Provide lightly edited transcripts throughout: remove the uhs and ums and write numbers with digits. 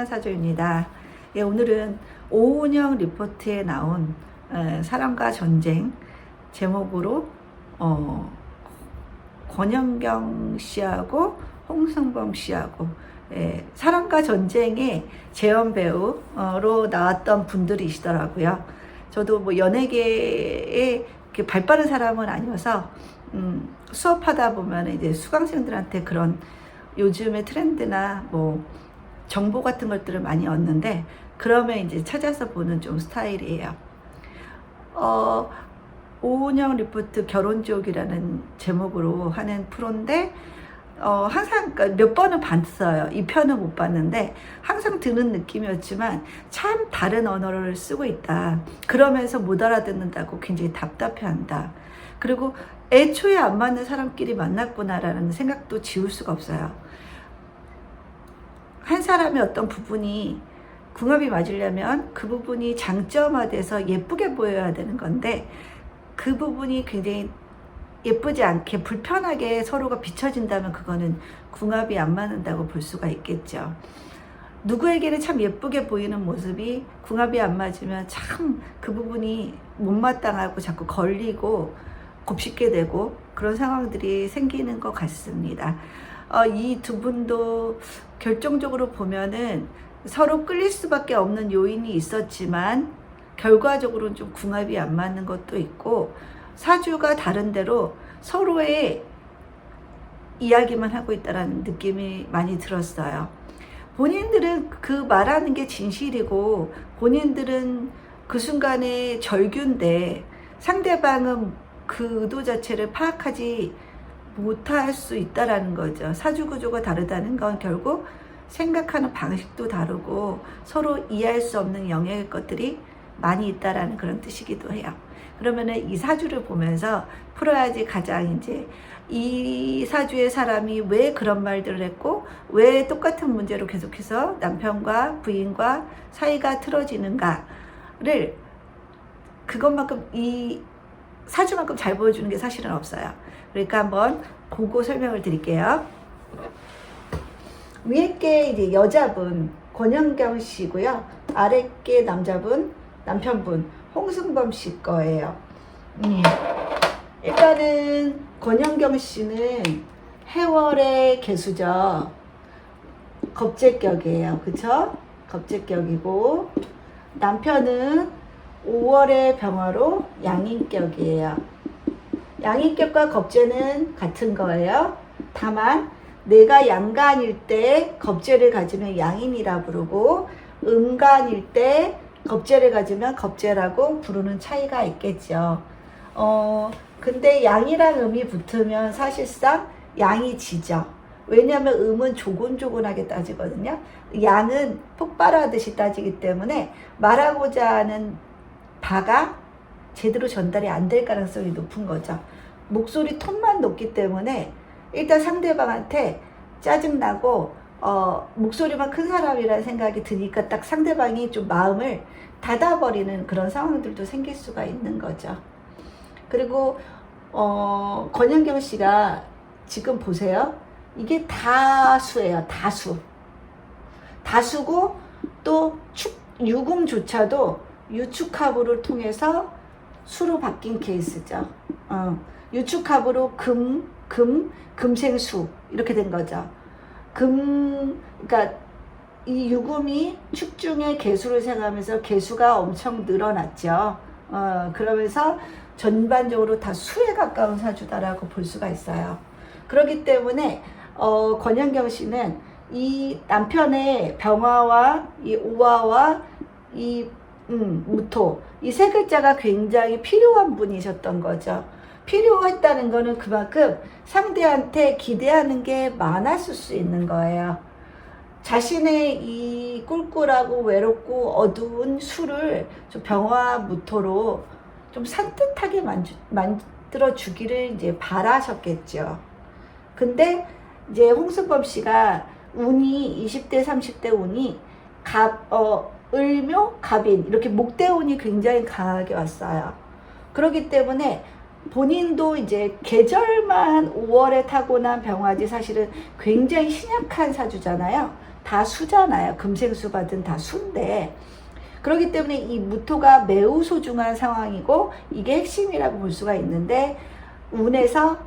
발빠른 사주입니다. 예, 오늘은 오은영 리포트에 나온 사랑과 전쟁 제목으로 권영경 씨하고 홍승범 씨하고 사랑과 전쟁의 재연 배우로 나왔던 분들이시더라고요. 저도 뭐 연예계에 발빠른 사람은 아니어서 수업하다 보면 이제 수강생들한테 그런 요즘의 트렌드나 뭐 정보 같은 것들을 많이 얻는데, 그러면 이제 찾아서 보는 좀 스타일이에요. 오은영 리포트 결혼지옥이라는 제목으로 하는 프로인데, 항상 몇 번은 봤어요. 이 편은 못 봤는데 항상 드는 느낌이었지만 참 다른 언어를 쓰고 있다. 그러면서 못 알아듣는다고 굉장히 답답해한다. 그리고 애초에 안 맞는 사람끼리 만났구나라는 생각도 지울 수가 없어요. 한 사람의 어떤 부분이 궁합이 맞으려면 그 부분이 장점화돼서 예쁘게 보여야 되는 건데, 그 부분이 굉장히 예쁘지 않게 불편하게 서로가 비춰진다면 그거는 궁합이 안 맞는다고 볼 수가 있겠죠. 누구에게는 참 예쁘게 보이는 모습이 궁합이 안 맞으면 참 그 부분이 못마땅하고 자꾸 걸리고 곱씹게 되고 그런 상황들이 생기는 것 같습니다. 이 두 분도 결정적으로 보면은 서로 끌릴 수밖에 없는 요인이 있었지만 결과적으로는 좀 궁합이 안 맞는 것도 있고, 사주가 다른 대로 서로의 이야기만 하고 있다는 느낌이 많이 들었어요. 본인들은 그 말하는 게 진실이고 본인들은 그 순간에 절규인데, 상대방은 그 의도 자체를 파악하지 못할 수 있다라는 거죠. 사주 구조가 다르다는 건 결국 생각하는 방식도 다르고 서로 이해할 수 없는 영역의 것들이 많이 있다라는 그런 뜻이기도 해요. 그러면은 이 사주를 보면서 풀어야지 가장 이제 이 사주의 사람이 왜 그런 말들을 했고 왜 똑같은 문제로 계속해서 남편과 부인과 사이가 틀어지는가를, 그것만큼 이 사주만큼 잘 보여주는 게 사실은 없어요. 그러니까 한번 보고 설명을 드릴게요. 위에 게 이제 여자분 권영경 씨고요. 아래 게 남편분 홍승범 씨 거예요. 일단은 권영경 씨는 해월의 개수죠. 겁재격이에요. 그쵸? 겁재격이고, 남편은 5월의 병화로 양인격이에요. 양인격과 겁재는 같은 거예요. 다만 내가 양간일 때 겁재를 가지면 양인이라 부르고, 음간일 때 겁재를 가지면 겁재라고 부르는 차이가 있겠죠. 근데 양이랑 음이 붙으면 사실상 양이 지죠. 왜냐하면 음은 조곤조곤하게 따지거든요. 양은 폭발하듯이 따지기 때문에 말하고자 하는 바가 제대로 전달이 안 될 가능성이 높은 거죠. 목소리 톤만 높기 때문에 일단 상대방한테 짜증나고 목소리만 큰 사람이라는 생각이 드니까 딱 상대방이 좀 마음을 닫아버리는 그런 상황들도 생길 수가 있는 거죠. 그리고 권영경 씨가 지금 보세요. 이게 다수예요. 다수고 또 유금조차도 유축합으를 통해서 수로 바뀐 케이스죠. 유축합으로 금생수 이렇게 된 거죠. 그러니까 이 유금이 축중의 개수를 생각하면서 개수가 엄청 늘어났죠. 그러면서 전반적으로 다 수에 가까운 사주다라고 볼 수가 있어요. 그렇기 때문에 권영경 씨는 이 남편의 병화와 이 오화와 이 무토, 이 세 글자가 굉장히 필요한 분이셨던 거죠. 필요했다는 거는 그만큼 상대한테 기대하는 게 많았을 수 있는 거예요. 자신의 이 꿀꿀하고 외롭고 어두운 수를 좀 병화 무토로 좀 산뜻하게 만들어 주기를 이제 바라셨겠죠. 근데 이제 홍승범 씨가 운이 20대 30대 운이 을묘 갑인 이렇게 목대운이 굉장히 강하게 왔어요. 그렇기 때문에 본인도 이제 계절만 5월에 타고난 병화지 사실은 굉장히 신약한 사주잖아요. 다 수잖아요. 금생수받은 다 수인데, 그렇기 때문에 이 무토가 매우 소중한 상황이고 이게 핵심이라고 볼 수가 있는데, 운에서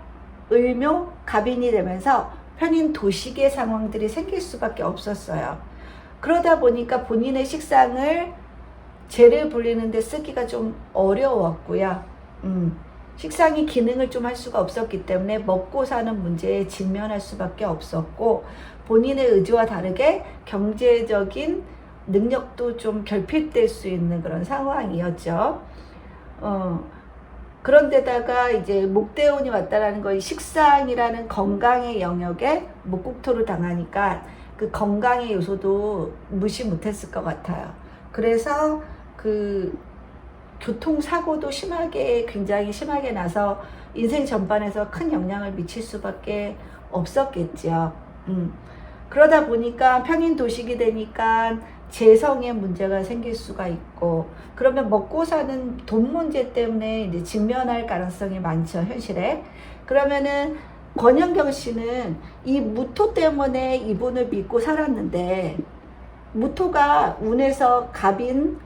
을묘 갑인이 되면서 편인 도식의 상황들이 생길 수밖에 없었어요. 그러다 보니까 본인의 식상을 재를 불리는데 쓰기가 좀 어려웠고요. 식상이 기능을 좀 할 수가 없었기 때문에 먹고 사는 문제에 직면할 수밖에 없었고, 본인의 의지와 다르게 경제적인 능력도 좀 결핍될 수 있는 그런 상황이었죠. 그런데다가 이제 목대운이 왔다라는 거, 식상이라는 건강의 영역에 목국토를 당하니까 그 건강의 요소도 무시 못했을 것 같아요. 그래서 그 교통사고도 굉장히 심하게 나서 인생 전반에서 큰 영향을 미칠 수밖에 없었겠죠. 그러다 보니까 편인 도식이 되니까 재성에 문제가 생길 수가 있고, 그러면 먹고 사는 돈 문제 때문에 이제 직면할 가능성이 많죠, 현실에. 그러면은 권영경 씨는 이 무토 때문에 이분을 믿고 살았는데, 무토가 운에서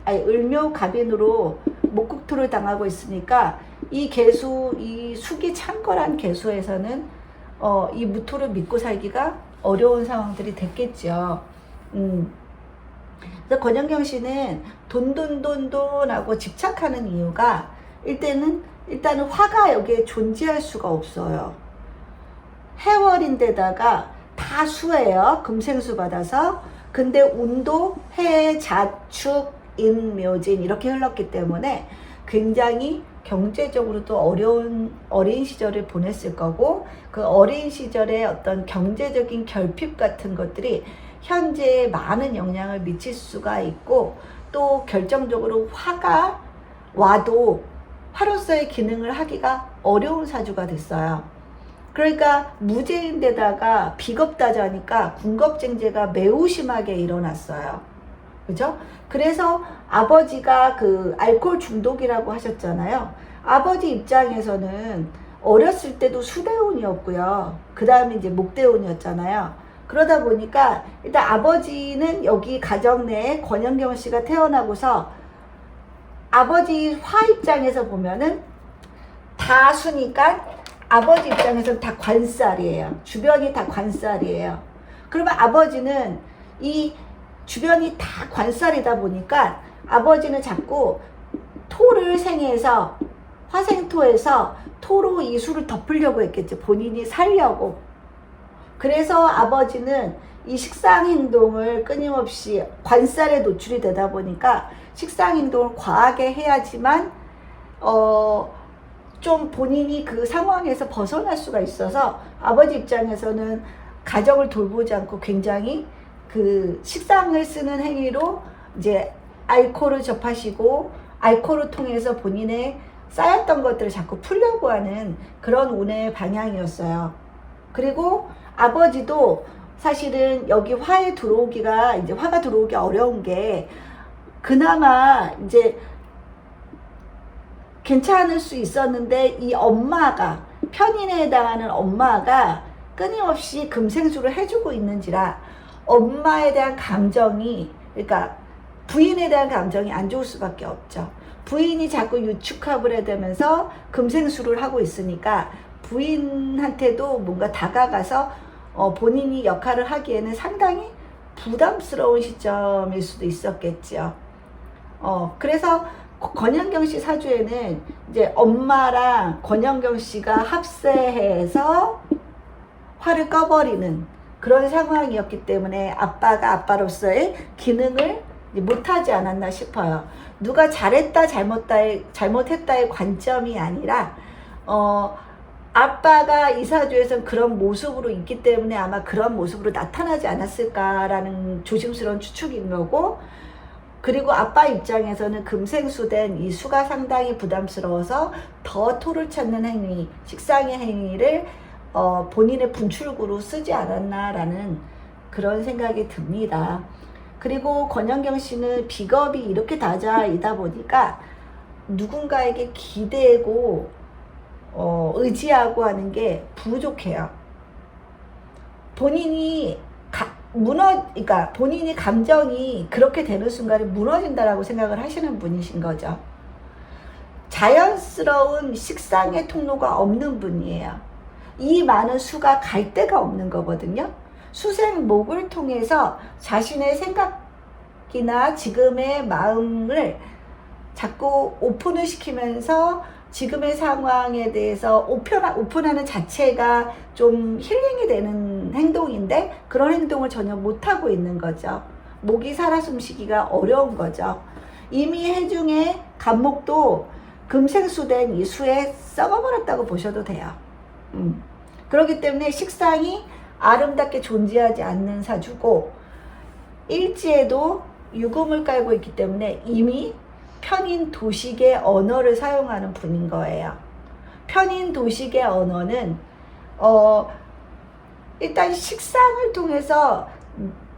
을묘 갑인으로 목국토를 당하고 있으니까 이 숙이 창궐한 개수에서는 이 무토를 믿고 살기가 어려운 상황들이 됐겠죠. 그래서 권영경 씨는 돈돈돈돈하고 집착하는 이유가 일단은 화가 여기에 존재할 수가 없어요. 해월인데다가 다 수예요. 금생수 받아서. 근데 운도 해, 자축, 인묘진 이렇게 흘렀기 때문에 굉장히 경제적으로도 어린 시절을 보냈을 거고, 그 어린 시절의 어떤 경제적인 결핍 같은 것들이 현재에 많은 영향을 미칠 수가 있고, 또 결정적으로 화가 와도 화로서의 기능을 하기가 어려운 사주가 됐어요. 그러니까 무죄인데다가 비겁다자니까 군겁쟁제가 매우 심하게 일어났어요. 그죠? 그래서 아버지가 그 알코올 중독이라고 하셨잖아요. 아버지 입장에서는 어렸을 때도 수대운이었고요. 그 다음에 이제 목대운이었잖아요. 그러다 보니까 일단 아버지는 여기 가정 내에 권영경 씨가 태어나고서 아버지 화 입장에서 보면은 다 수니까 아버지 입장에서는 다 관살이에요. 주변이 다 관살이에요. 그러면 아버지는 이 주변이 다 관살이다 보니까 아버지는 자꾸 토를 생해서 화생토에서 토로 이 수를 덮으려고 했겠죠. 본인이 살려고. 그래서 아버지는 이 식상 행동을 끊임없이 관살에 노출이 되다 보니까 식상 행동을 과하게 해야지만 좀 본인이 그 상황에서 벗어날 수가 있어서 아버지 입장에서는 가정을 돌보지 않고 굉장히 그 식상을 쓰는 행위로 이제 알코올을 접하시고, 알코올을 통해서 본인의 쌓였던 것들을 자꾸 풀려고 하는 그런 운의 방향이었어요. 그리고 아버지도 사실은 여기 화가 들어오기 어려운 게, 그나마 이제 괜찮을 수 있었는데 이 엄마가, 편인에 해당하는 엄마가 끊임없이 금생수를 해주고 있는지라 엄마에 대한 감정이, 그러니까 부인에 대한 감정이 안 좋을 수밖에 없죠. 부인이 자꾸 유축합을 해대면서 금생수를 하고 있으니까 부인한테도 뭔가 다가가서 본인이 역할을 하기에는 상당히 부담스러운 시점일 수도 있었겠죠. 그래서 권영경 씨 사주에는 이제 엄마랑 권영경 씨가 합세해서 화를 꺼버리는 그런 상황이었기 때문에 아빠가 아빠로서의 기능을 못하지 않았나 싶어요. 누가 잘했다 잘못했다의 관점이 아니라 아빠가 이 사주에서는 그런 모습으로 있기 때문에 아마 그런 모습으로 나타나지 않았을까라는 조심스러운 추측인 거고, 그리고 아빠 입장에서는 금생수된 이 수가 상당히 부담스러워서 더 토를 찾는 행위, 식상의 행위를 본인의 분출구로 쓰지 않았나라는 그런 생각이 듭니다. 그리고 권영경 씨는 비겁이 이렇게 다자이다 보니까 누군가에게 기대고 의지하고 하는 게 부족해요. 본인이 그러니까 본인이 감정이 그렇게 되는 순간에 무너진다라고 생각을 하시는 분이신 거죠. 자연스러운 식상의 통로가 없는 분이에요. 이 많은 수가 갈 데가 없는 거거든요. 수생목을 통해서 자신의 생각이나 지금의 마음을 자꾸 오픈을 시키면서 지금의 상황에 대해서 오픈하는 자체가 좀 힐링이 되는 행동인데 그런 행동을 전혀 못하고 있는 거죠. 목이 살아 숨쉬기가 어려운 거죠. 이미 해중의 간목도 금생수된 이 수에 썩어버렸다고 보셔도 돼요. 그렇기 때문에 식상이 아름답게 존재하지 않는 사주고 일지에도 유금을 깔고 있기 때문에 이미 편인 도식의 언어를 사용하는 분인 거예요. 편인 도식의 언어는 일단 식상을 통해서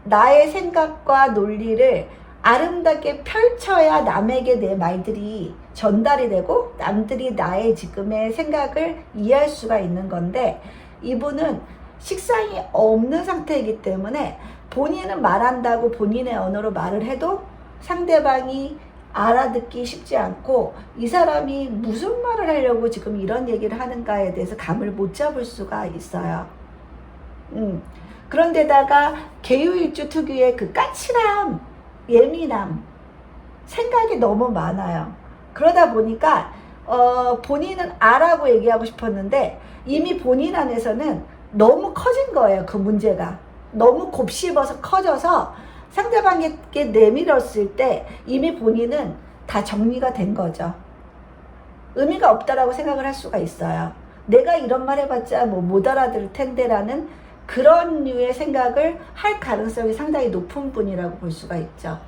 나의 생각과 논리를 아름답게 펼쳐야 남에게 내 말들이 전달이 되고 남들이 나의 지금의 생각을 이해할 수가 있는 건데 이분은 식상이 없는 상태이기 때문에 본인은 말한다고 본인의 언어로 말을 해도 상대방이 알아듣기 쉽지 않고 이 사람이 무슨 말을 하려고 지금 이런 얘기를 하는가에 대해서 감을 못 잡을 수가 있어요. 그런데다가 계유일주 특유의 그 까칠함, 예민함, 생각이 너무 많아요. 그러다 보니까 본인은 아라고 얘기하고 싶었는데 이미 본인 안에서는 너무 커진 거예요. 그 문제가 너무 곱씹어서 커져서 상대방에게 내밀었을 때 이미 본인은 다 정리가 된 거죠. 의미가 없다라고 생각을 할 수가 있어요. 내가 이런 말 해봤자 뭐 못 알아들을 텐데라는 그런 류의 생각을 할 가능성이 상당히 높은 분이라고 볼 수가 있죠.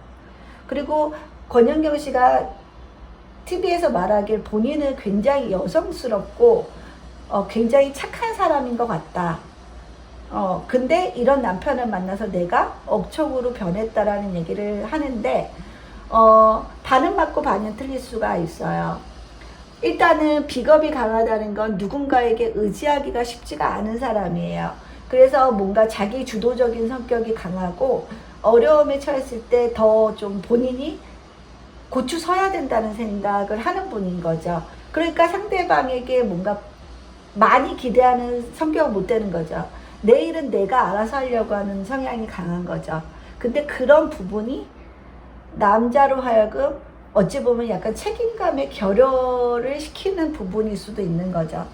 그리고 권영경 씨가 TV에서 말하길 본인은 굉장히 여성스럽고 굉장히 착한 사람인 것 같다. 근데 이런 남편을 만나서 내가 억척으로 변했다라는 얘기를 하는데 반은 맞고 반은 틀릴 수가 있어요. 일단은 비겁이 강하다는 건 누군가에게 의지하기가 쉽지가 않은 사람이에요. 그래서 뭔가 자기 주도적인 성격이 강하고 어려움에 처했을 때 더 좀 본인이 고추 서야 된다는 생각을 하는 분인 거죠. 그러니까 상대방에게 뭔가 많이 기대하는 성격은 못 되는 거죠. 내 일은 내가 알아서 하려고 하는 성향이 강한 거죠. 근데 그런 부분이 남자로 하여금 어찌 보면 약간 책임감의 결여를 시키는 부분일 수도 있는 거죠.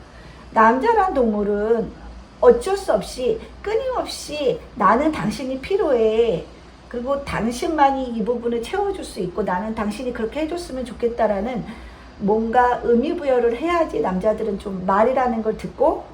남자란 동물은 어쩔 수 없이 끊임없이 나는 당신이 필요해. 그리고 당신만이 이 부분을 채워줄 수 있고 나는 당신이 그렇게 해줬으면 좋겠다라는 뭔가 의미부여를 해야지 남자들은 좀 말이라는 걸 듣고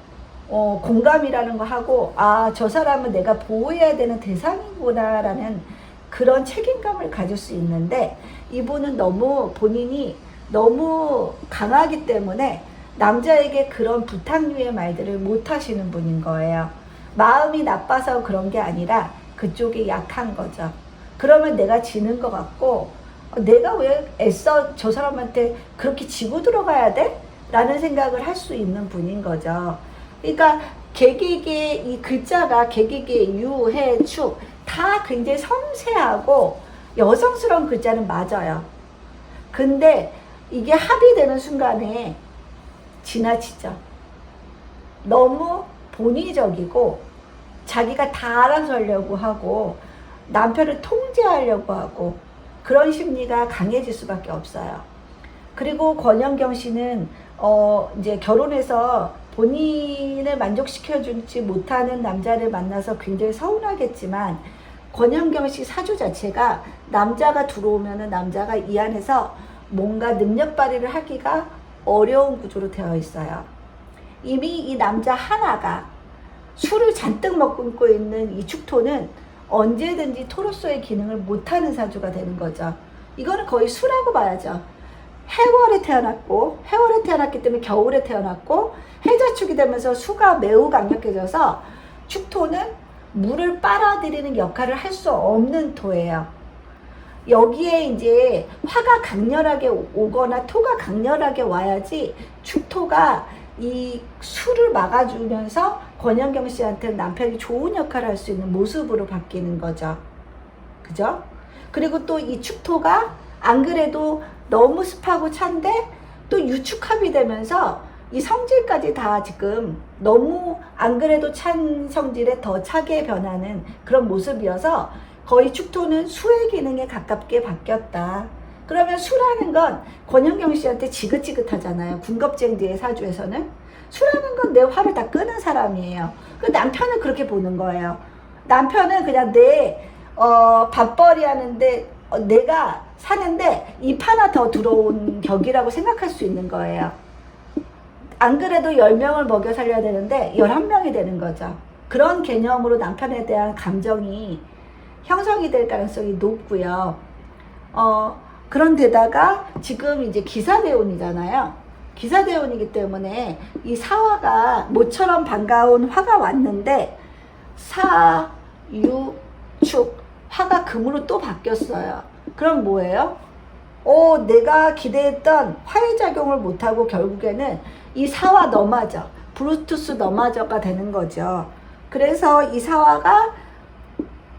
공감이라는 거 하고 저 사람은 내가 보호해야 되는 대상이구나 라는 그런 책임감을 가질 수 있는데 이분은 너무 본인이 너무 강하기 때문에 남자에게 그런 부탁류의 말들을 못 하시는 분인 거예요. 마음이 나빠서 그런 게 아니라 그쪽이 약한 거죠. 그러면 내가 지는 것 같고 내가 왜 애써 저 사람한테 그렇게 지고 들어가야 돼? 라는 생각을 할 수 있는 분인 거죠. 그러니까 개개개 이 글자가 개개개 유, 해, 축 다 굉장히 섬세하고 여성스러운 글자는 맞아요. 근데 이게 합의되는 순간에 지나치죠. 너무 본의적이고 자기가 다 알아서 하려고 하고 남편을 통제하려고 하고 그런 심리가 강해질 수밖에 없어요. 그리고 권영경 씨는 이제 결혼해서 본인을 만족시켜주지 못하는 남자를 만나서 굉장히 서운하겠지만 권영경 씨 사주 자체가 남자가 들어오면은 남자가 이 안에서 뭔가 능력 발휘를 하기가 어려운 구조로 되어 있어요. 이미 이 남자 하나가 술을 잔뜩 머금고 있는 이 축토는 언제든지 토로서의 기능을 못하는 사주가 되는 거죠. 이거는 거의 수라고 봐야죠. 해월에 태어났기 때문에 겨울에 태어났고 해자축이 되면서 수가 매우 강력해져서 축토는 물을 빨아들이는 역할을 할 수 없는 토예요. 여기에 이제 화가 강렬하게 오거나 토가 강렬하게 와야지 축토가 이 수를 막아주면서 권현경 씨한테는 남편이 좋은 역할을 할 수 있는 모습으로 바뀌는 거죠. 그죠? 그리고 또 이 축토가 안 그래도 너무 습하고 찬데 또 유축합이 되면서 이 성질까지 다 지금 너무 안 그래도 찬 성질에 더 차게 변하는 그런 모습이어서 거의 축토는 수의 기능에 가깝게 바뀌었다. 그러면 수라는 건 권현경 씨한테 지긋지긋하잖아요. 군겁쟁지의 사주에서는. 수라는 건 내 화를 다 끄는 사람이에요. 그 남편은 그렇게 보는 거예요. 남편은 그냥 내 밥벌이 하는데 내가 사는데 입 하나 더 들어온 격이라고 생각할 수 있는 거예요. 안 그래도 10명을 먹여 살려야 되는데 11명이 되는 거죠. 그런 개념으로 남편에 대한 감정이 형성이 될 가능성이 높고요. 그런데다가 지금 이제 기사대운이잖아요. 기사대운이기 때문에 이 사화가 모처럼 반가운 화가 왔는데 사, 유, 축, 화가 금으로 또 바뀌었어요. 그럼 뭐예요? 내가 기대했던 화의 작용을 못하고 결국에는 이 사화 너마저, 브루투스 너마저가 되는 거죠. 그래서 이 사화가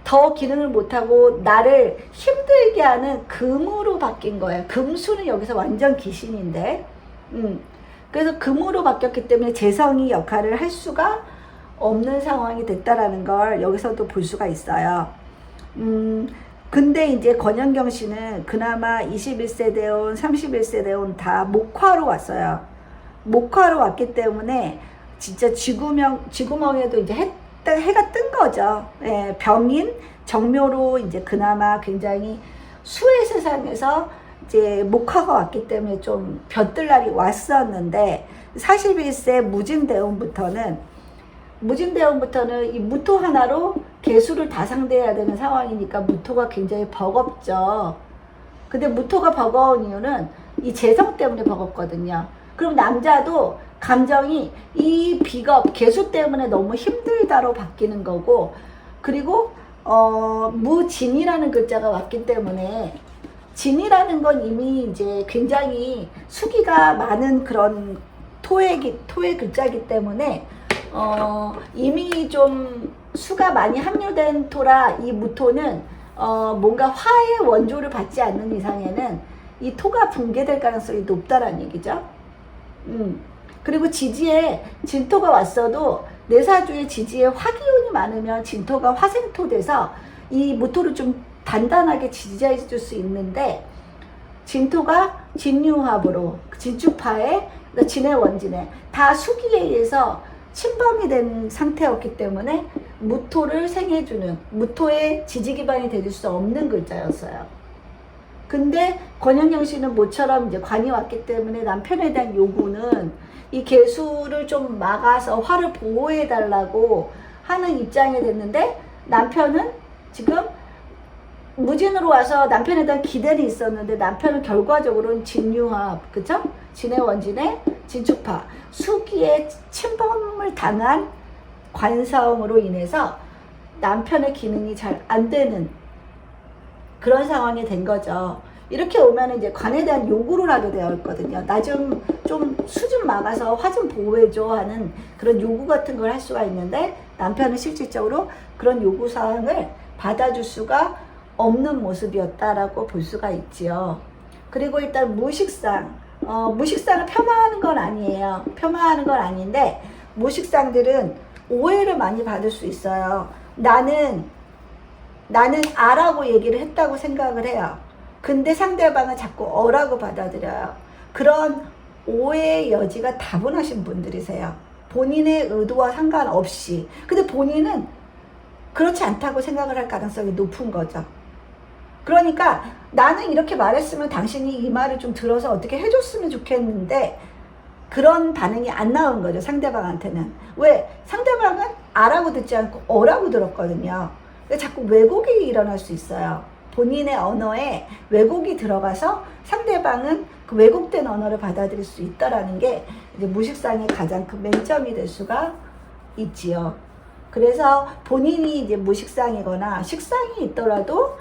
더 기능을 못하고 나를 힘들게 하는 금으로 바뀐 거예요. 금수는 여기서 완전 귀신인데. 그래서 금으로 바뀌었기 때문에 재성이 역할을 할 수가 없는 상황이 됐다라는 걸 여기서도 볼 수가 있어요. 근데 이제 권현경 씨는 그나마 21세 대운, 31세 대운 다 목화로 왔어요. 목화로 왔기 때문에 진짜 쥐구멍에도 이제 해가 뜬 거죠. 예, 병인, 정묘로 이제 그나마 굉장히 수의 세상에서 이제 목화가 왔기 때문에 좀 볕들날이 왔었는데 41세 무진대운부터는 이 무토 하나로 개수를 다 상대해야 되는 상황이니까 무토가 굉장히 버겁죠. 근데 무토가 버거운 이유는 이 재성 때문에 버겁거든요. 그럼 남자도 감정이 이 비겁, 개수 때문에 너무 힘들다로 바뀌는 거고, 그리고 무진이라는 글자가 왔기 때문에 진이라는 건 이미 이제 굉장히 수기가 많은 그런 토의 글자이기 때문에 이미 좀 수가 많이 함유된 토라 이 무토는 뭔가 화의 원조를 받지 않는 이상에는 이 토가 붕괴될 가능성이 높다라는 얘기죠. 그리고 지지에 진토가 왔어도 내 사주에 지지에 화기운이 많으면 진토가 화생토 돼서 이 무토를 좀 단단하게 지지해 줄 수 있는데, 진토가 진유합으로 진축파에 진해 원진해 다 수기에 의해서 침범이 된 상태였기 때문에 무토를 생해주는, 무토의 지지 기반이 될 수 없는 글자였어요. 근데 권현경 씨는 모처럼 이제 관이 왔기 때문에 남편에 대한 요구는 이 개수를 좀 막아서 화를 보호해 달라고 하는 입장이 됐는데, 남편은 지금 무진으로 와서 남편에 대한 기대는 있었는데 남편은 결과적으로는 진유합, 그쵸? 진해 원진해 진축파, 수기에 침범을 당한 관성으로 인해서 남편의 기능이 잘 안 되는 그런 상황이 된 거죠. 이렇게 오면 이제 관에 대한 요구를 하게 되어 있거든요. 나 좀 수 좀 막아서 화 좀 보호해줘 하는 그런 요구 같은 걸 할 수가 있는데, 남편은 실질적으로 그런 요구 사항을 받아줄 수가 없는 모습이었다라고 볼 수가 있지요. 그리고 일단 무식상, 무식상을 폄하하는 건 아니에요. 폄하하는 건 아닌데, 무식상들은 오해를 많이 받을 수 있어요. 나는 아라고 얘기를 했다고 생각을 해요. 근데 상대방은 자꾸 어라고 받아들여요. 그런 오해의 여지가 다분하신 분들이세요. 본인의 의도와 상관없이. 근데 본인은 그렇지 않다고 생각을 할 가능성이 높은 거죠. 그러니까 나는 이렇게 말했으면 당신이 이 말을 좀 들어서 어떻게 해줬으면 좋겠는데, 그런 반응이 안 나온 거죠, 상대방한테는. 왜? 상대방은 아라고 듣지 않고 어라고 들었거든요. 자꾸 왜곡이 일어날 수 있어요. 본인의 언어에 왜곡이 들어가서 상대방은 그 왜곡된 언어를 받아들일 수 있다라는 게 이제 무식상의 가장 큰 맹점이 될 수가 있지요. 그래서 본인이 이제 무식상이거나 식상이 있더라도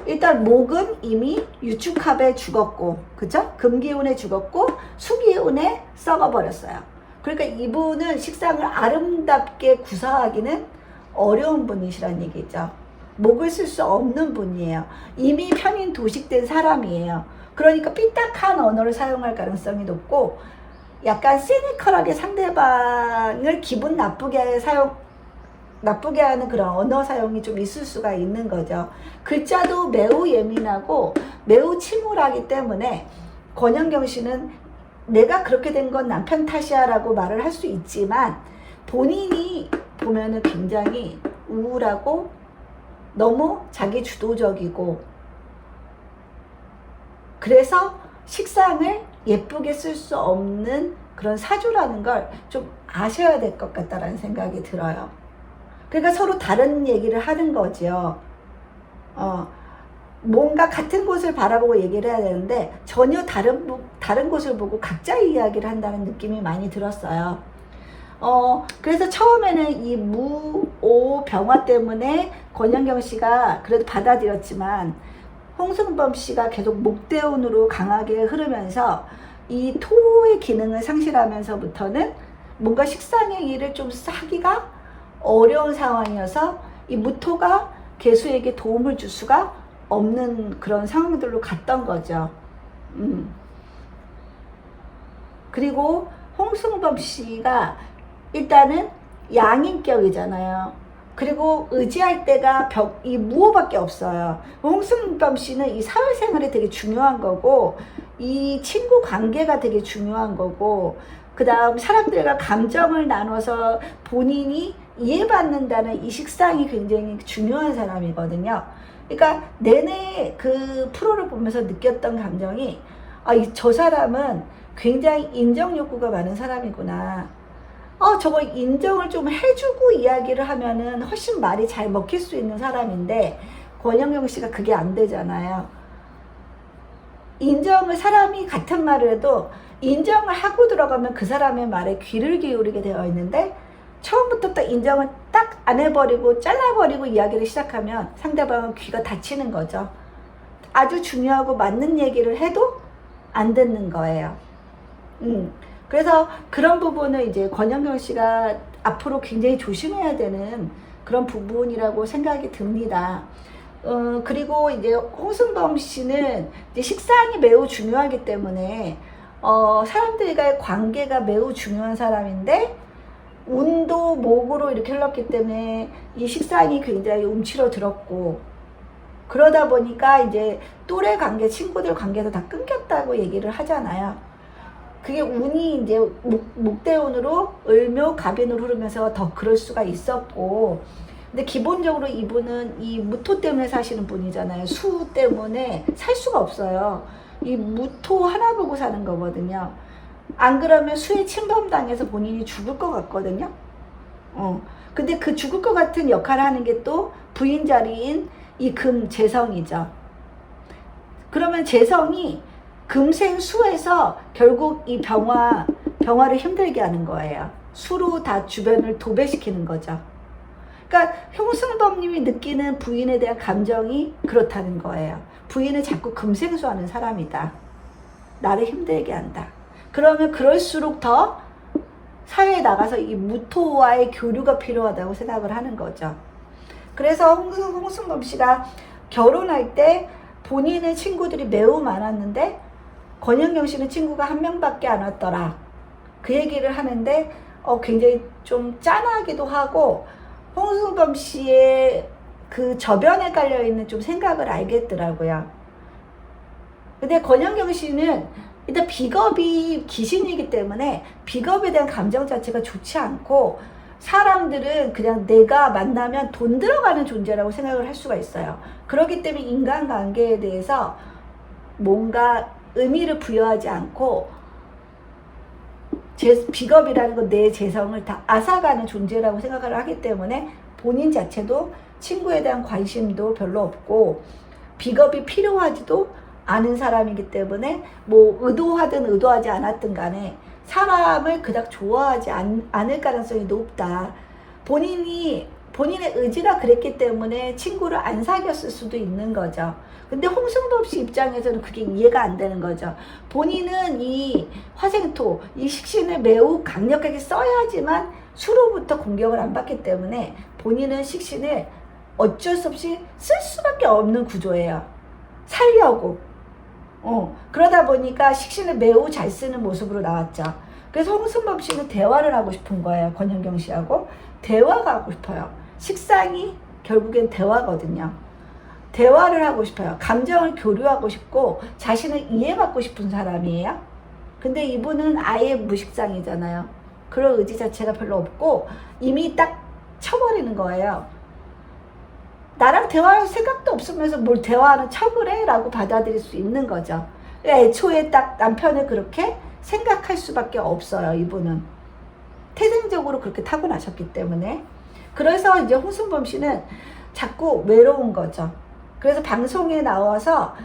일단 목은 이미 유축합에 죽었고, 그죠? 금기운에 죽었고 수기운에 썩어버렸어요. 그러니까 이분은 식상을 아름답게 구사하기는 어려운 분이시란 얘기죠. 목을 쓸 수 없는 분이에요. 이미 편인 도식된 사람이에요. 그러니까 삐딱한 언어를 사용할 가능성이 높고 약간 시니컬하게 상대방을 기분 나쁘게 하는 그런 언어 사용이 좀 있을 수가 있는 거죠. 글자도 매우 예민하고 매우 침울하기 때문에 권현경 씨는 내가 그렇게 된 건 남편 탓이야 라고 말을 할 수 있지만 본인이 보면은 굉장히 우울하고 너무 자기 주도적이고 그래서 식상을 예쁘게 쓸 수 없는 그런 사주라는 걸 좀 아셔야 될 것 같다라는 생각이 들어요. 그러니까 서로 다른 얘기를 하는 거죠. 뭔가 같은 곳을 바라보고 얘기를 해야 되는데 전혀 다른 곳을 보고 각자의 이야기를 한다는 느낌이 많이 들었어요. 그래서 처음에는 이 무오 병화 때문에 권현경 씨가 그래도 받아들였지만 홍승범 씨가 계속 목대운으로 강하게 흐르면서 이 토의 기능을 상실하면서부터는 뭔가 식상의 일을 좀 하기가 어려운 상황이어서 이 무토가 개수에게 도움을 줄 수가 없는 그런 상황들로 갔던 거죠. 그리고 홍승범 씨가 일단은 양인격이잖아요. 그리고 의지할 때가 이 무호밖에 없어요. 홍승범 씨는 이 사회생활이 되게 중요한 거고 이 친구 관계가 되게 중요한 거고 그 다음 사람들과 감정을 나눠서 본인이 이해받는다는 이 식상이 굉장히 중요한 사람이거든요. 그러니까 내내 그 프로를 보면서 느꼈던 감정이 저 사람은 굉장히 인정 욕구가 많은 사람이구나. 저거 인정을 좀 해주고 이야기를 하면은 훨씬 말이 잘 먹힐 수 있는 사람인데 권영경 씨가 그게 안 되잖아요. 인정을 사람이 같은 말을 해도 인정을 하고 들어가면 그 사람의 말에 귀를 기울이게 되어 있는데 처음부터 딱 인정을 딱 안 해버리고 잘라버리고 이야기를 시작하면 상대방은 귀가 닫히는 거죠. 아주 중요하고 맞는 얘기를 해도 안 듣는 거예요. 그래서 그런 부분을 이제 권현경 씨가 앞으로 굉장히 조심해야 되는 그런 부분이라고 생각이 듭니다. 그리고 이제 홍승범 씨는 이제 식상이 매우 중요하기 때문에 사람들과의 관계가 매우 중요한 사람인데 운도 목으로 이렇게 흘렀기 때문에 이 식상이 굉장히 움츠러들었고 그러다 보니까 이제 또래 관계, 친구들 관계도 다 끊겼다고 얘기를 하잖아요. 그게 운이 이제 목대운으로 을묘, 갑인으로 흐르면서 더 그럴 수가 있었고 근데 기본적으로 이분은 이 무토 때문에 사시는 분이잖아요. 수 때문에 살 수가 없어요. 이 무토 하나 보고 사는 거거든요. 안 그러면 수에 침범당해서 본인이 죽을 것 같거든요. 근데 그 죽을 것 같은 역할을 하는 게 또 부인 자리인 이 금 재성이죠. 그러면 재성이 금생수에서 결국 이 병화를 힘들게 하는 거예요. 수로 다 주변을 도배시키는 거죠. 그러니까 홍승범님이 느끼는 부인에 대한 감정이 그렇다는 거예요. 부인은 자꾸 금생수하는 사람이다. 나를 힘들게 한다. 그러면 그럴수록 더 사회에 나가서 이 무토와의 교류가 필요하다고 생각을 하는 거죠. 그래서 홍승범 씨가 결혼할 때 본인의 친구들이 매우 많았는데 권현경 씨는 친구가 한 명밖에 안 왔더라. 그 얘기를 하는데 굉장히 좀 짠하기도 하고 홍승범 씨의 그 저변에 깔려있는 좀 생각을 알겠더라고요. 근데 권현경 씨는 일단 비겁이 귀신이기 때문에 비겁에 대한 감정 자체가 좋지 않고 사람들은 그냥 내가 만나면 돈 들어가는 존재라고 생각을 할 수가 있어요. 그렇기 때문에 인간관계에 대해서 뭔가 의미를 부여하지 않고 비겁이라는 건 내 재성을 다 앗아가는 존재라고 생각을 하기 때문에 본인 자체도 친구에 대한 관심도 별로 없고 비겁이 필요하지도 않은 사람이기 때문에 뭐 의도하든 의도하지 않았든 간에 사람을 그닥 좋아하지 않을 가능성이 높다. 본인의 의지가 그랬기 때문에 친구를 안 사귀었을 수도 있는 거죠. 근데 홍승범 씨 입장에서는 그게 이해가 안 되는 거죠. 본인은 이 화생토, 이 식신을 매우 강력하게 써야지만 수로부터 공격을 안 받기 때문에 본인은 식신을 어쩔 수 없이 쓸 수밖에 없는 구조예요. 살려고. 그러다 보니까 식신을 매우 잘 쓰는 모습으로 나왔죠. 그래서 홍승범 씨는 대화를 하고 싶은 거예요. 권현경 씨하고. 대화가 하고 싶어요. 식상이 결국엔 대화거든요. 대화를 하고 싶어요. 감정을 교류하고 싶고 자신을 이해받고 싶은 사람이에요. 근데 이분은 아예 무식상이잖아요. 그런 의지 자체가 별로 없고 이미 딱 쳐버리는 거예요. 나랑 대화할 생각도 없으면서 뭘 대화하는 척을 해? 라고 받아들일 수 있는 거죠. 애초에 딱 남편을 그렇게 생각할 수밖에 없어요. 이분은 태생적으로 그렇게 타고나셨기 때문에. 그래서 이제 홍승범 씨는 자꾸 외로운 거죠. 그래서 방송에 나와서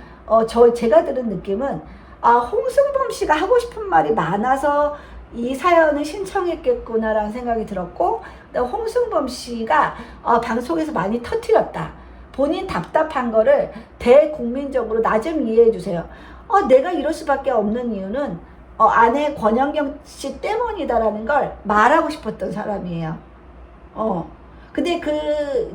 제가 들은 느낌은 홍승범 씨가 하고 싶은 말이 많아서 이 사연을 신청했겠구나라는 생각이 들었고, 홍승범 씨가 방송에서 많이 터뜨렸다. 본인 답답한 거를 대국민적으로 나 좀 이해해 주세요. 내가 이럴 수밖에 없는 이유는 아내 권현경 씨 때문이다라는 걸 말하고 싶었던 사람이에요. 근데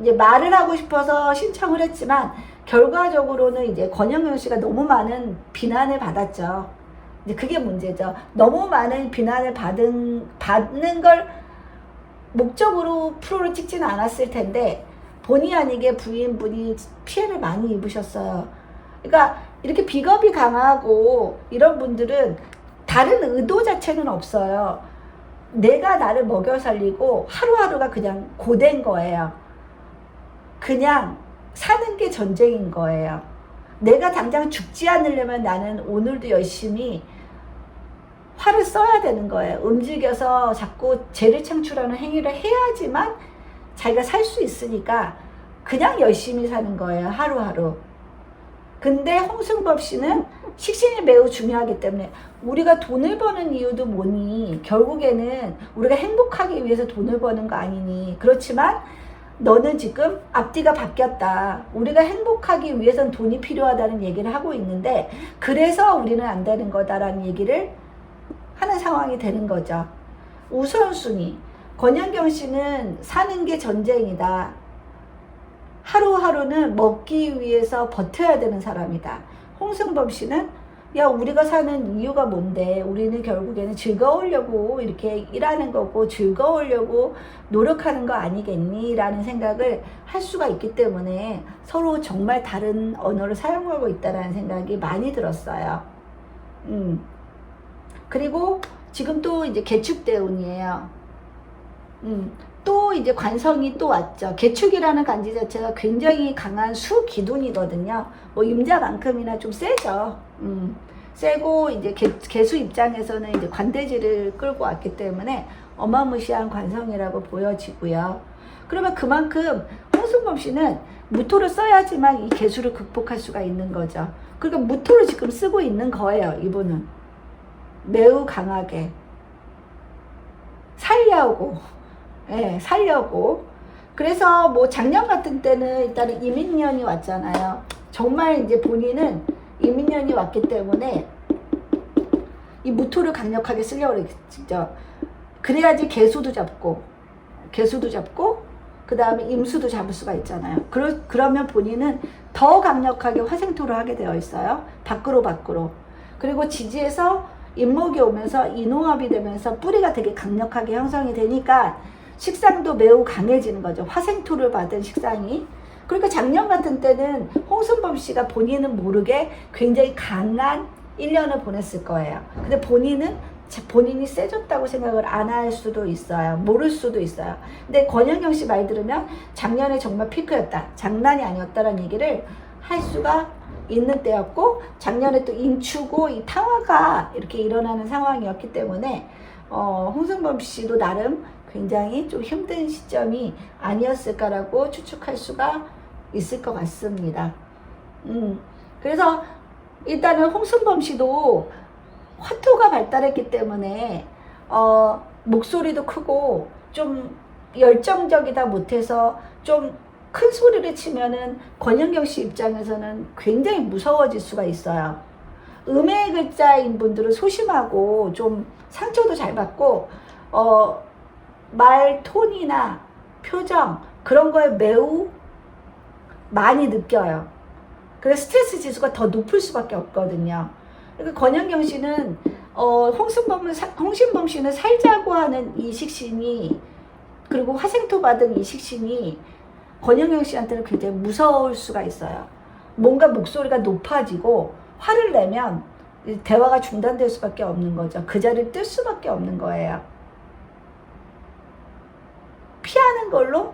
이제 말을 하고 싶어서 신청을 했지만 결과적으로는 이제 권현경 씨가 너무 많은 비난을 받았죠. 이제 그게 문제죠. 너무 많은 비난을 받는 걸 목적으로 프로를 찍지는 않았을 텐데 본의 아니게 부인분이 피해를 많이 입으셨어요. 그러니까 이렇게 비겁이 강하고 이런 분들은 다른 의도 자체는 없어요. 내가 나를 먹여 살리고 하루하루가 그냥 고된 거예요. 그냥 사는 게 전쟁인 거예요. 내가 당장 죽지 않으려면 나는 오늘도 열심히 화를 써야 되는 거예요. 움직여서 자꾸 죄를 창출하는 행위를 해야지만 자기가 살 수 있으니까 그냥 열심히 사는 거예요. 하루하루. 근데 홍승범 씨는 식신이 매우 중요하기 때문에 우리가 돈을 버는 이유도 뭐니? 결국에는 우리가 행복하기 위해서 돈을 버는 거 아니니? 그렇지만 너는 지금 앞뒤가 바뀌었다. 우리가 행복하기 위해선 돈이 필요하다는 얘기를 하고 있는데 그래서 우리는 안 되는 거다라는 얘기를 하는 상황이 되는 거죠. 우선순위. 권현경 씨는 사는 게 전쟁이다. 하루하루는 먹기 위해서 버텨야 되는 사람이다. 홍승범 씨는 우리가 사는 이유가 뭔데? 우리는 결국에는 즐거우려고 이렇게 일하는 거고 즐거우려고 노력하는 거 아니겠니? 라는 생각을 할 수가 있기 때문에 서로 정말 다른 언어를 사용하고 있다는 생각이 많이 들었어요. 그리고 지금 또 이제 개축대운이에요. 또 이제 관성이 또 왔죠. 개축이라는 간지 자체가 굉장히 강한 수기둥이거든요. 뭐 임자만큼이나 좀 세죠. 세고 이제 개수 입장에서는 이제 관대지를 끌고 왔기 때문에 어마무시한 관성이라고 보여지고요. 그러면 그만큼 홍승범 씨는 무토를 써야지만 이 개수를 극복할 수가 있는 거죠. 그러니까 무토를 지금 쓰고 있는 거예요. 이분은 매우 강하게 살려고. 그래서 뭐 작년 같은 때는 일단은 이민년이 왔잖아요. 정말 이제 본인은 이민년이 왔기 때문에 이 무토를 강력하게 쓰려고 그랬죠. 그래야지 개수도 잡고 그 다음에 임수도 잡을 수가 있잖아요. 그러면 본인은 더 강력하게 화생토를 하게 되어 있어요. 밖으로. 그리고 지지에서 인목이 오면서 인호합이 되면서 뿌리가 되게 강력하게 형성이 되니까 식상도 매우 강해지는 거죠. 화생토를 받은 식상이. 그러니까 작년 같은 때는 홍승범 씨가 본인은 모르게 굉장히 강한 1년을 보냈을 거예요. 근데 본인이 세졌다고 생각을 안 할 수도 있어요. 모를 수도 있어요. 근데 권현경 씨 말 들으면 작년에 정말 피크였다. 장난이 아니었다라는 얘기를 할 수가 있는 때였고, 작년에 또 인추고 이 탕화가 이렇게 일어나는 상황이었기 때문에 홍승범 씨도 나름 굉장히 좀 힘든 시점이 아니었을까라고 추측할 수가 있을 것 같습니다. 그래서 일단은 홍승범 씨도 화토가 발달했기 때문에 목소리도 크고 좀 열정적이다 못해서 좀 큰 소리를 치면은 권영경 씨 입장에서는 굉장히 무서워질 수가 있어요. 음의 글자인 분들은 소심하고 좀 상처도 잘 받고 말 톤이나 표정 그런 거에 매우 많이 느껴요. 그래서 스트레스 지수가 더 높을 수밖에 없거든요. 그러니까 권영경 씨는 홍신범 씨는 살자고 하는 이 식신이, 그리고 화생토 받은 이 식신이 권영경 씨한테는 굉장히 무서울 수가 있어요. 뭔가 목소리가 높아지고 화를 내면 대화가 중단될 수밖에 없는 거죠. 그 자리를 뜰 수밖에 없는 거예요. 피하는 걸로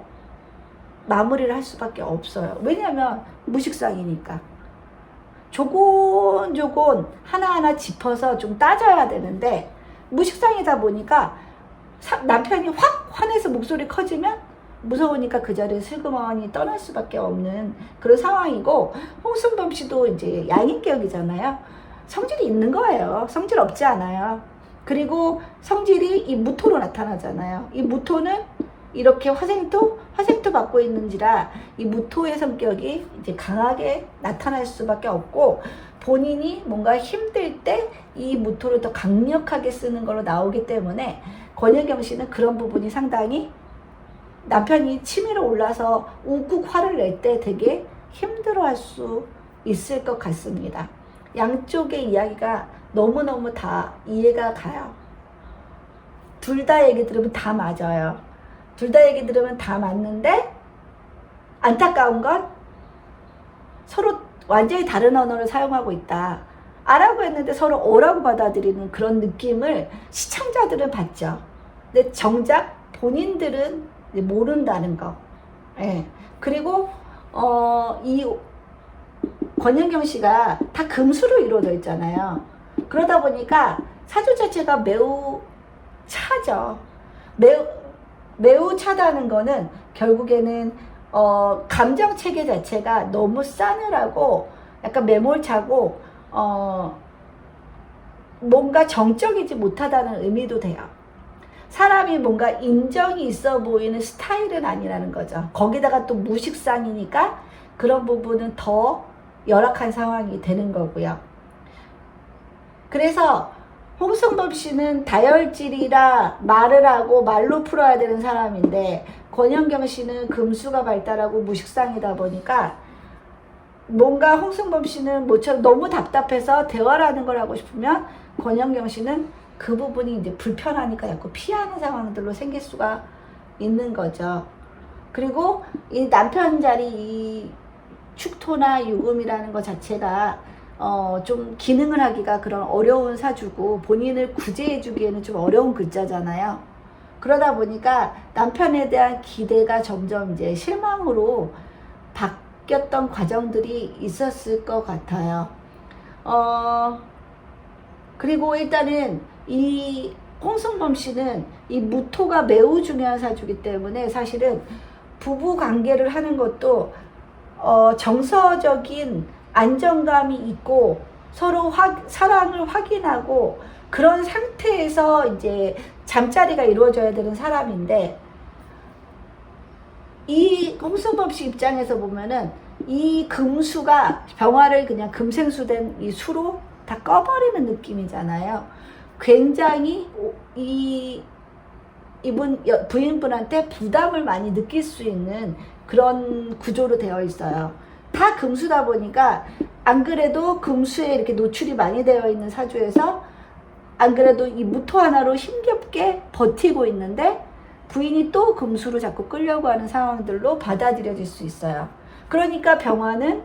마무리를 할 수밖에 없어요. 왜냐하면 무식상이니까. 조곤조곤 하나하나 짚어서 좀 따져야 되는데 무식상이다 보니까 남편이 확 화내서 목소리 커지면 무서우니까 그 자리에 슬그머니 떠날 수밖에 없는 그런 상황이고, 홍순범 씨도 이제 양인격이잖아요. 성질이 있는 거예요. 성질 없지 않아요. 그리고 성질이 이 무토로 나타나잖아요. 이 무토는 이렇게 화생토 받고 있는지라 이 무토의 성격이 이제 강하게 나타날 수밖에 없고, 본인이 뭔가 힘들 때 이 무토를 더 강력하게 쓰는 걸로 나오기 때문에 권영경 씨는 그런 부분이 상당히 남편이 치밀어 올라서 우국 화를 낼 때 되게 힘들어할 수 있을 것 같습니다. 양쪽의 이야기가 너무너무 다 이해가 가요. 둘 다 얘기 들으면 다 맞아요. 둘 다 얘기 들으면 다 맞는데 안타까운 건 서로 완전히 다른 언어를 사용하고 있다. 아라고 했는데 서로 어라고 받아들이는 그런 느낌을 시청자들은 받죠. 근데 정작 본인들은 모른다는 거. 예. 그리고 이 권영경 씨가 다 금수로 이루어져 있잖아요. 그러다 보니까 사주 자체가 매우 차죠. 매우 차다는 거는 결국에는 감정 체계 자체가 너무 싸늘하고 약간 매몰차고 뭔가 정적이지 못하다는 의미도 돼요. 사람이 뭔가 인정이 있어 보이는 스타일은 아니라는 거죠. 거기다가 또 무식상이니까 그런 부분은 더 열악한 상황이 되는 거고요. 그래서 홍순범 씨는 다혈질이라 말을 하고 말로 풀어야 되는 사람인데, 권영경 씨는 금수가 발달하고 무식상이다 보니까 뭔가 홍순범 씨는 모처럼 너무 답답해서 대화를 하는 걸 하고 싶으면 권영경 씨는 그 부분이 이제 불편하니까 자꾸 피하는 상황들로 생길 수가 있는 거죠. 그리고 이 남편 자리 이 축토나 유금이라는 것 자체가 좀 기능을 하기가 그런 어려운 사주고 본인을 구제해 주기에는 좀 어려운 글자잖아요. 그러다 보니까 남편에 대한 기대가 점점 이제 실망으로 바뀌었던 과정들이 있었을 것 같아요. 그리고 일단은 이 홍순범 씨는 이 무토가 매우 중요한 사주이기 때문에 사실은 부부 관계를 하는 것도 정서적인 안정감이 있고 서로 사랑을 확인하고 그런 상태에서 이제 잠자리가 이루어져야 되는 사람인데, 이 홍순범 씨 입장에서 보면은 이 금수가 병화를 그냥 금생수된 이 수로 다 꺼버리는 느낌이잖아요. 굉장히 이분 부인분한테 부담을 많이 느낄 수 있는 그런 구조로 되어 있어요. 다 금수다 보니까 안 그래도 금수에 이렇게 노출이 많이 되어 있는 사주에서 안 그래도 이 무토 하나로 힘겹게 버티고 있는데 부인이 또 금수로 자꾸 끌려고 하는 상황들로 받아들여질 수 있어요. 그러니까 병화는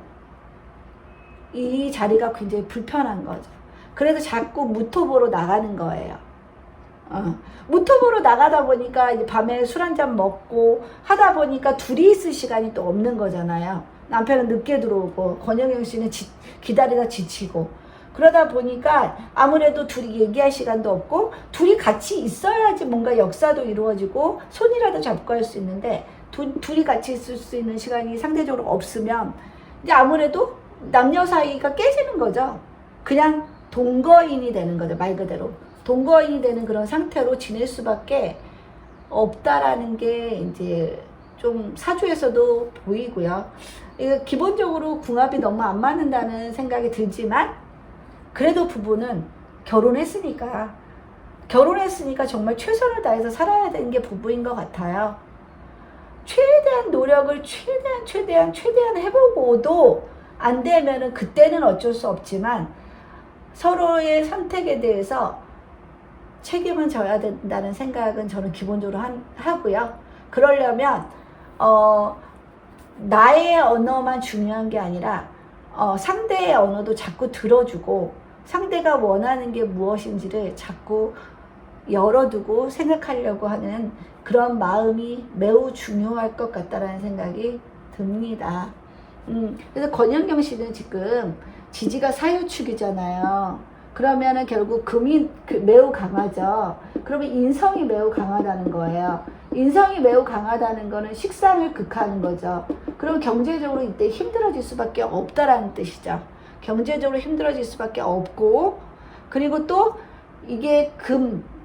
이 자리가 굉장히 불편한 거죠. 그래서 자꾸 무토보로 나가는 거예요. 무토보로 나가다 보니까 이제 밤에 술 한잔 먹고 하다 보니까 둘이 있을 시간이 또 없는 거잖아요. 남편은 늦게 들어오고 권영경 씨는 기다리다 지치고, 그러다 보니까 아무래도 둘이 얘기할 시간도 없고 둘이 같이 있어야지 뭔가 역사도 이루어지고 손이라도 잡고 할 수 있는데 둘이 같이 있을 수 있는 시간이 상대적으로 없으면 이제 아무래도 남녀 사이가 깨지는 거죠. 그냥 동거인이 되는 거죠. 말 그대로 동거인이 되는 그런 상태로 지낼 수밖에 없다라는 게 이제 좀 사주에서도 보이고요. 이거 기본적으로 궁합이 너무 안 맞는다는 생각이 들지만 그래도 부부는 결혼했으니까 정말 최선을 다해서 살아야 되는 게 부부인 것 같아요. 최대한 노력을 최대한 해보고도 안 되면은 그때는 어쩔 수 없지만 서로의 선택에 대해서 책임은 져야 된다는 생각은 저는 기본적으로 하고요. 그러려면 나의 언어만 중요한 게 아니라 상대의 언어도 자꾸 들어주고 상대가 원하는 게 무엇인지를 자꾸 열어두고 생각하려고 하는 그런 마음이 매우 중요할 것 같다라는 생각이 듭니다. 그래서 권현경 씨는 지금 지지가 사유축이잖아요. 그러면은 결국 금이 매우 강하죠. 그러면 인성이 매우 강하다는 거예요. 인성이 매우 강하다는 거는 식상을 극하는 거죠. 그럼 경제적으로 이때 힘들어질 수밖에 없다라는 뜻이죠. 경제적으로 힘들어질 수밖에 없고, 그리고 또 이게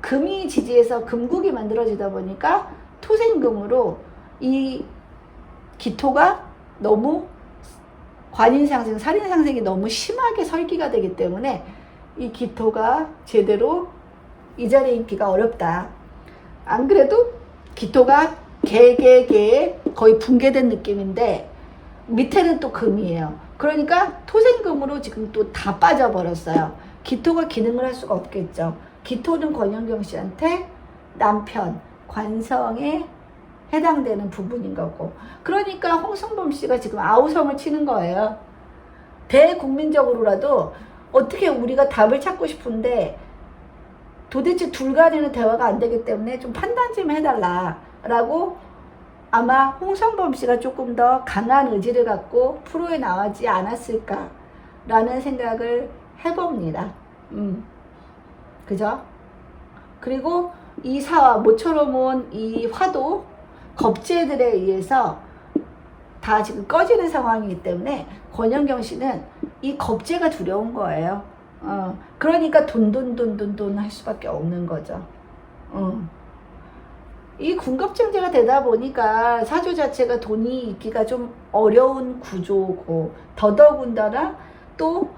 금이 지지해서 금국이 만들어지다 보니까 토생금으로 이 기토가 너무 관인상생, 살인상생이 너무 심하게 설기가 되기 때문에 이 기토가 제대로 이 자리에 있기가 어렵다. 안 그래도 기토가 개 거의 붕괴된 느낌인데 밑에는 또 금이에요. 그러니까 토생금으로 지금 또 다 빠져버렸어요. 기토가 기능을 할 수가 없겠죠. 기토는 권현경 씨한테 남편, 관성에 해당되는 부분인 거고. 그러니까 홍성범 씨가 지금 아우성을 치는 거예요. 대국민적으로라도 어떻게 우리가 답을 찾고 싶은데 도대체 둘 간에는 대화가 안 되기 때문에 좀 판단 좀 해달라라고 아마 홍성범 씨가 조금 더 강한 의지를 갖고 프로에 나오지 않았을까라는 생각을 해봅니다. 그죠? 그리고 이 사화, 모처럼 온 이 화도 겁재들에 의해서 다 지금 꺼지는 상황이기 때문에 권현경 씨는 이 겁재가 두려운 거예요. 그러니까 돈 할 수밖에 없는 거죠. 이 군겁증제가 되다 보니까 사주 자체가 돈이 있기가 좀 어려운 구조고, 더더군다나 또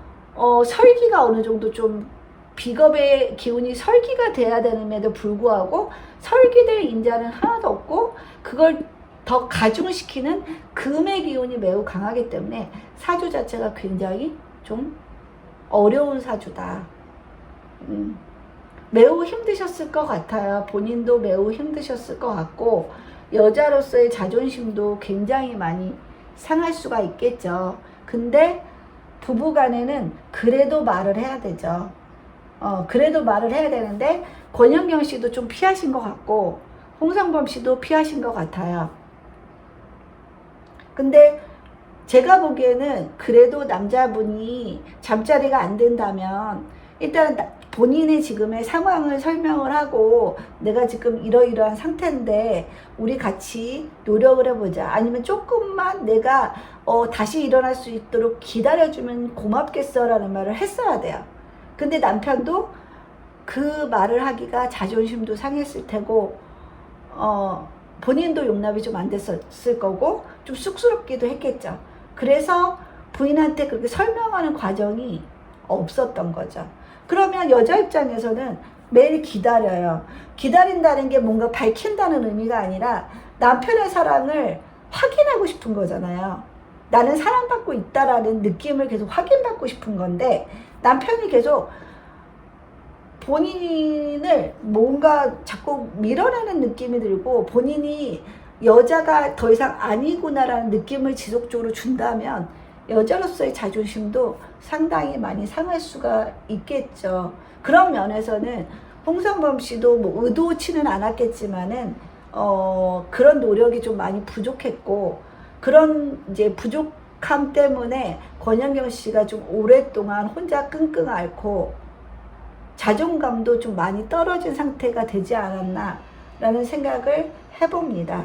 설기가 어느 정도 좀 비겁의 기운이 설기가 돼야 되는데도 불구하고 설기될 인자는 하나도 없고 그걸 더 가중시키는 금의 기운이 매우 강하기 때문에 사주 자체가 굉장히 좀 어려운 사주다. 매우 힘드셨을 것 같아요. 본인도 매우 힘드셨을 것 같고 여자로서의 자존심도 굉장히 많이 상할 수가 있겠죠. 근데 부부간에는 그래도 말을 해야 되죠. 그래도 말을 해야 되는데 권현경 씨도 좀 피하신 것 같고 홍성범 씨도 피하신 것 같아요. 근데 제가 보기에는 그래도 남자분이 잠자리가 안 된다면 일단 본인의 지금의 상황을 설명을 하고 내가 지금 이러이러한 상태인데 우리 같이 노력을 해보자. 아니면 조금만 내가 다시 일어날 수 있도록 기다려주면 고맙겠어 라는 말을 했어야 돼요. 근데 남편도 그 말을 하기가 자존심도 상했을 테고 본인도 용납이 좀 안 됐을 거고 좀 쑥스럽기도 했겠죠. 그래서 부인한테 그렇게 설명하는 과정이 없었던 거죠. 그러면 여자 입장에서는 매일 기다려요. 기다린다는 게 뭔가 밝힌다는 의미가 아니라 남편의 사랑을 확인하고 싶은 거잖아요. 나는 사랑받고 있다라는 느낌을 계속 확인받고 싶은 건데 남편이 계속 본인을 뭔가 자꾸 밀어내는 느낌이 들고 본인이 여자가 더 이상 아니구나라는 느낌을 지속적으로 준다면 여자로서의 자존심도 상당히 많이 상할 수가 있겠죠. 그런 면에서는 홍성범 씨도 뭐 의도치는 않았겠지만은 그런 노력이 좀 많이 부족했고 그런 이제 부족함 때문에 권현경 씨가 좀 오랫동안 혼자 끙끙 앓고 자존감도 좀 많이 떨어진 상태가 되지 않았나 라는 생각을 해봅니다.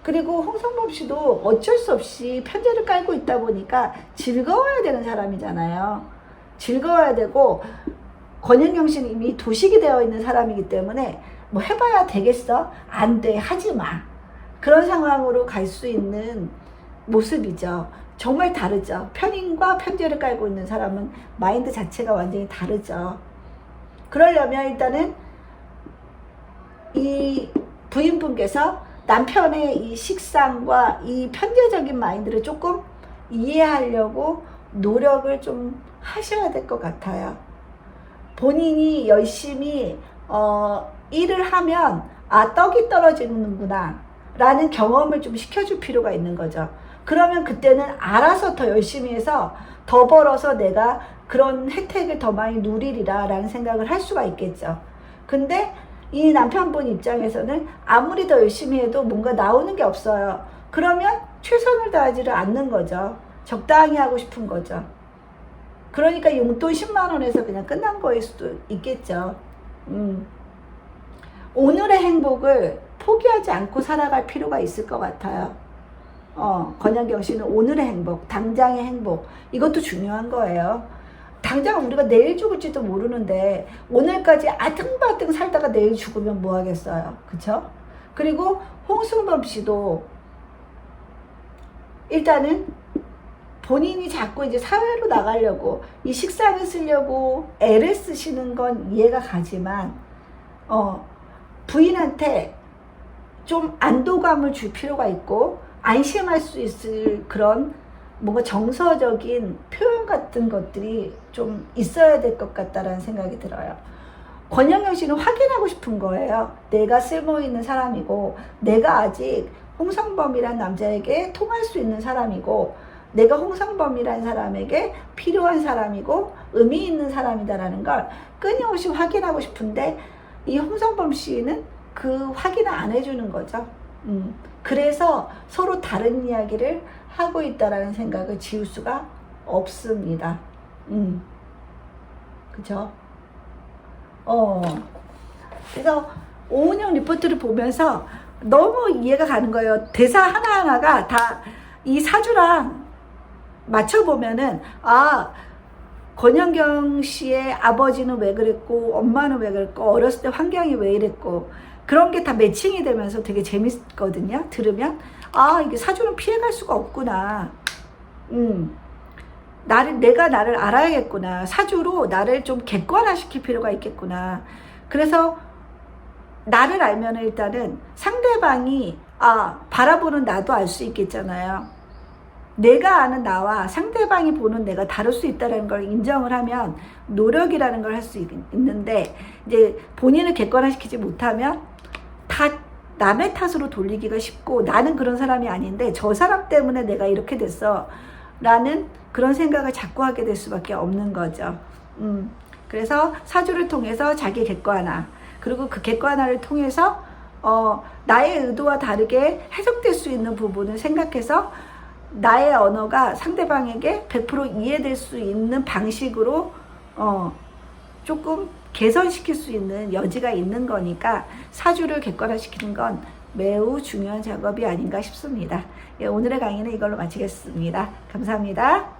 그리고 홍성범 씨도 어쩔 수 없이 편제를 깔고 있다 보니까 즐거워야 되는 사람이잖아요. 즐거워야 되고 권현경 씨는 이미 도식이 되어 있는 사람이기 때문에 뭐 해봐야 되겠어? 안 돼, 하지 마. 그런 상황으로 갈 수 있는 모습이죠. 정말 다르죠. 편인과 편견을 깔고 있는 사람은 마인드 자체가 완전히 다르죠. 그러려면 일단은 이 부인분께서 남편의 이 식상과 이 편견적인 마인드를 조금 이해하려고 노력을 좀 하셔야 될 것 같아요. 본인이 열심히 일을 하면 떡이 떨어지는구나 라는 경험을 좀 시켜줄 필요가 있는 거죠. 그러면 그때는 알아서 더 열심히 해서 더 벌어서 내가 그런 혜택을 더 많이 누리리라 라는 생각을 할 수가 있겠죠. 근데 이 남편분 입장에서는 아무리 더 열심히 해도 뭔가 나오는 게 없어요. 그러면 최선을 다하지를 않는 거죠. 적당히 하고 싶은 거죠. 그러니까 용돈 10만 원에서 그냥 끝난 거일 수도 있겠죠. 오늘의 행복을 포기하지 않고 살아갈 필요가 있을 것 같아요. 권현경 씨는 오늘의 행복, 당장의 행복, 이것도 중요한 거예요. 당장 우리가 내일 죽을지도 모르는데 오늘까지 아등바등 살다가 내일 죽으면 뭐 하겠어요. 그쵸? 그리고 홍승범 씨도 일단은 본인이 자꾸 이제 사회로 나가려고 이 식상을 쓰려고 애를 쓰시는 건 이해가 가지만 부인한테 좀 안도감을 줄 필요가 있고 안심할 수 있을 그런 뭔가 정서적인 표현 같은 것들이 좀 있어야 될 것 같다라는 생각이 들어요. 권영경 씨는 확인하고 싶은 거예요. 내가 쓸모있는 사람이고 내가 아직 홍성범이란 남자에게 통할 수 있는 사람이고 내가 홍성범이란 사람에게 필요한 사람이고 의미 있는 사람이다라는 걸 끊임없이 확인하고 싶은데 이 홍성범 씨는 그 확인을 안 해주는 거죠. 그래서 서로 다른 이야기를 하고 있다라는 생각을 지울 수가 없습니다. 그죠? 그래서 오은영 리포트를 보면서 너무 이해가 가는 거예요. 대사 하나하나가 다 이 사주랑 맞춰보면은 권현경 씨의 아버지는 왜 그랬고 엄마는 왜 그랬고 어렸을 때 환경이 왜 이랬고 그런 게 다 매칭이 되면서 되게 재밌거든요. 들으면 이게 사주는 피해갈 수가 없구나. 내가 나를 알아야겠구나. 사주로 나를 좀 객관화시킬 필요가 있겠구나. 그래서 나를 알면 일단은 상대방이 바라보는 나도 알 수 있겠잖아요. 내가 아는 나와 상대방이 보는 내가 다를 수 있다는 걸 인정을 하면 노력이라는 걸 할 수 있는데 이제 본인을 객관화시키지 못하면 다 남의 탓으로 돌리기가 쉽고 나는 그런 사람이 아닌데 저 사람 때문에 내가 이렇게 됐어 라는 그런 생각을 자꾸 하게 될 수밖에 없는 거죠. 그래서 사주를 통해서 자기 객관화 그리고 그 객관화를 통해서 나의 의도와 다르게 해석될 수 있는 부분을 생각해서 나의 언어가 상대방에게 100% 이해될 수 있는 방식으로 조금 개선시킬 수 있는 여지가 있는 거니까 사주를 객관화시키는 건 매우 중요한 작업이 아닌가 싶습니다. 오늘의 강의는 이걸로 마치겠습니다. 감사합니다.